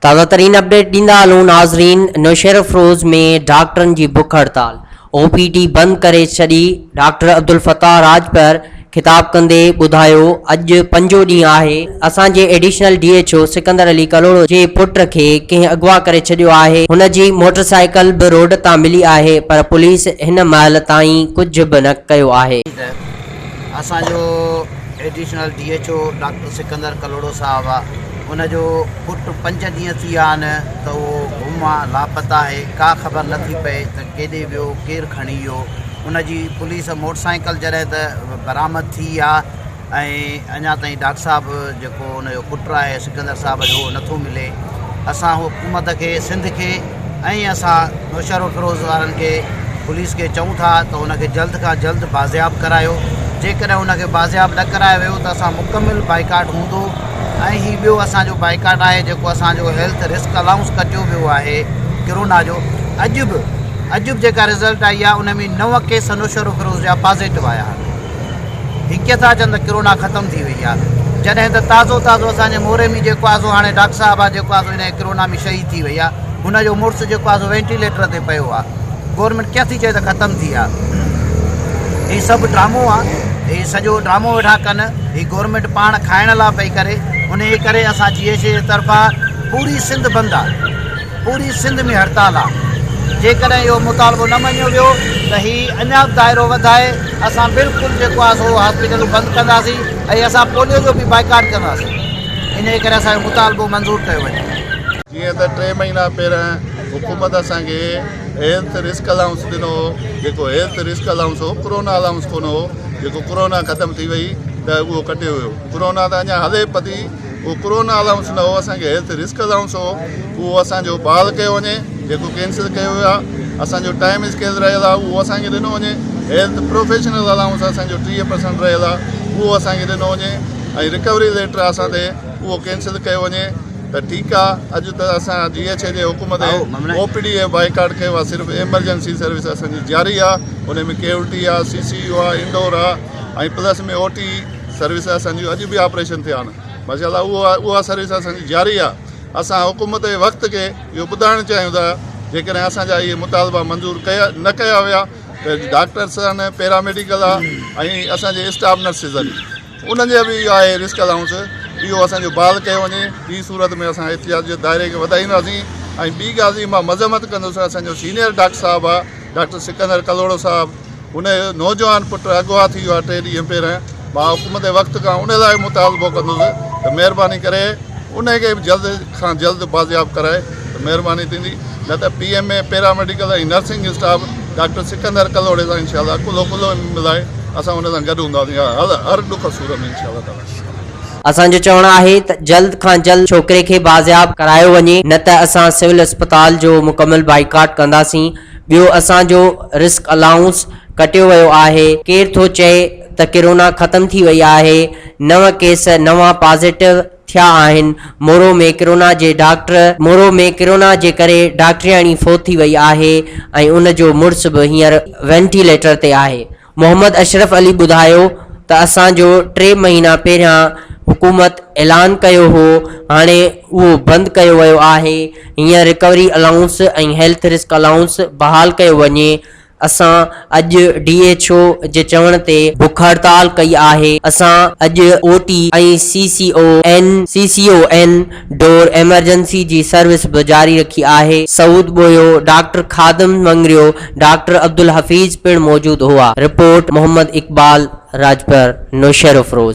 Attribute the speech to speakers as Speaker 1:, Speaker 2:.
Speaker 1: ताज़ा तरीन अपडेट ॾींदा हलूं नाज़रीन। नौशहर अफरोज़ में डॉक्टरनि जी बुख हड़ताल, OPD बंद करे छॾी। डॉक्टर अब्दुल फताह राजपर खिताब कंदे ॿुधायो, अॼु 5 ॾींहुं आहे असांजे एडिशनल DHO सिकंदर अली कलोड़ो जे पुट खे कंहिं अगवा करे छॾियो आहे। हुन जी मोटरसाइकिल बि रोड तां मिली आहे, पर पुलिस हिन महिल ताईं कुझु बि न कयो आहे।
Speaker 2: असांजो एडिशनल DHO डॉक्टर सिकंदर कलोड़ो साहब आहे, उनजो पुट 5 ॾींहं थी विया आहिनि त उहो गुम आहे, लापता आहे। का ख़बर नथी पए त केॾे वियो, केरु खणी वियो। उनजी पुलिस मोटरसाइकिल जॾहिं त बरामद थी आहे ऐं अञा ताईं डॉक्टर साहिबु जेको उनजो पुटु आहे सिकंदर साहिब जो नथो मिले। असां हुकूमत खे, सिंध खे ऐं असां नौशहर अफरोज़ वारनि खे, पुलिस खे चऊं था त उनखे जल्द खां जल्द बाज़ियाब करायो। जेकॾहिं उनखे बाज़ियाब न करायो वियो त असां मुकमिल बाइकाट हूंदो। ऐं ही ॿियो असांजो बाइकाट आहे जेको असांजो हेल्थ रिस्क अलाउंस कटियो वियो आहे कोरोना जो। अॼु बि जेका रिज़ल्ट आई आहे उन में 9 केस नौशहर अफरोज़ जा पॉज़िटिव आया आहिनि। हिकु था चवनि त कोरोना ख़तमु थी वई आहे, जॾहिं त ताज़ो असांजे मोरे में जेको आहे सो हाणे डॉक्टर साहिबु आहे जेको आहे हिन कोरोना में शहीद थी वई आहे। हुनजो मुड़ुसु जेको आहे सो वेंटिलेटर ते पियो आहे। गवर्नमेंट कीअं थी चए त ख़तमु थी आहे? हीउ सभु ड्रामो आहे, हीउ सॼो ड्रामो वेठा कनि। हीउ गवर्नमेंट पाण खाइण लाइ पई करे। उन करे असां GHO जे तरफ़ां पूरी सिंध बंदि आहे, पूरी सिंध में हड़ताल आहे। जेकॾहिं इहो मुतालबो न मञियो वियो त हीउ अञा दाइरो वधाए असां बिल्कुलु जेको आहे सो हॉस्पिटलूं बंदि कंदासीं ऐं असां पोलियो जो बि बाइकाट कंदासीं। इन करे असांजो मुतालबो मंज़ूरु कयो वञे।
Speaker 3: जीअं त 3 महीना पहिरियों हुकूमत असांखे हेल्थ रिस्क अलाउंस ॾिनो, जेको हेल्थ रिस्क अलाउंस हो, कोरोना अलाउंस कोन हो। जेको कोरोना ख़तमु थी वई त उहो कटियो वियो। कोरोना त अञा हले पती, उहो कोरोना अलाउंस न हो, असांखे हेल्थ रिस्क अलाउंस हो। उहो असांजो बहाल कयो वञे, जेको कैंसिल कयो वियो आहे। असांजो टाइम स्केल रहियल आहे, उहो असांखे ॾिनो वञे। हेल्थ प्रोफेशनल अलाउंस असांजो 30% रहियल आहे, उहो असांखे ॾिनो वञे। ऐं रिकवरी लेटर असां ते उहो कैंसिल कयो वञे त ठीकु आहे। अॼु त असां GHO जे हुकूमत OPD ऐं बाइकाट कयो आहे। सिर्फ़ु एमरजेंसी सर्विस असांजी जारी आहे। उन में केविटी आहे, CCU आहे, इंडोर आहे ऐं प्लस में OT सर्विस असांजी अॼु बि ऑपरेशन थिया आहिनि माशाअल्लाह। उहा सर्विस असांजी जारी आहे। असां हुकूमत जे वक़्त खे इहो ॿुधाइणु चाहियूं था, जेकॾहिं असांजा इहे मुतालबा मंज़ूरु न कया विया त डॉक्टर्स आहिनि, पैरामेडिकल आहे ऐं असांजे स्टाफ नर्सिस आहिनि, उन्हनि जा बि आहे रिस्क अलाउंस। इहो असांजो बहाल कयो वञे। ॿी सूरत में असां एहतियात जे दायरे खे वधाईंदासीं। ऐं ॿी ॻाल्हि जी मां मज़म्मत कंदुसि, असांजो सीनियर डॉक्टर साहिबु आहे डॉक्टर सिकंदर कलोड़ो साहिबु, उनजो नौजवान पुटु अगवा थी वियो आहे 3 ॾींहं पहिरियों। मां हुकूमत जे वक़्त खां उन लाइ मुतालबो कंदुसि त महिरबानी करे उनखे बि जल्द खां जल्द बाज़ियाब कराए त महिरबानी थींदी। न त PMA पैरामेडिकल ऐं नर्सिंग स्टाफ डॉक्टर सिकंदर कलोड़े सां इंशाअल्लाह कुलो मिलाए असां उन सां गॾु हूंदासीं हर ॾुख सूर में इंशाअल्लाह ताला।
Speaker 1: असांजो चवणु आहे त जल्द खां जल्द छोकिरे खे बाज़ियाब करायो वञे, न त असां सिविल अस्पताल जो मुकमिल बाइकाट कंदासीं। ॿियो असांजो रिस्क अलाउंस कटियो वियो आहे। केरु थो चए त कोरोना ख़तमु थी वई आहे। 9 केस नवां पॉज़िटिव थिया आहिनि। मोरो में कोरोना जे करे डॉक्टरियाणी फोत थी वई आहे ऐं उनजो मुड़ुसु बि हींअर वेंटिलेटर ते आहे। मोहम्मद अशरफ अली ॿुधायो त असांजो 3 महीना पहिरियां हुकूमत ऐलान कयो हो, हाणे उहो बंदि कयो वियो आहे। हींअर रिकवरी अलाउंस ऐं हेल्थ रिस्क अलाउंस बहाल कयो वञे। असां अॼु DHO जे चवण ते बुख हड़ताल कई आहे। असां अॼु OT ऐं CCON डोर एमरजेंसी जी सर्विस बि जारी रखी आहे। सऊद बोयो, डॉक्टर खादिम मंगरियो, डॉक्टर अब्दुल हफीज़ पिण मौजूद हुआ। रिपोर्ट मोहम्मद इकबाल राजपर, नौशहर अफरोज़।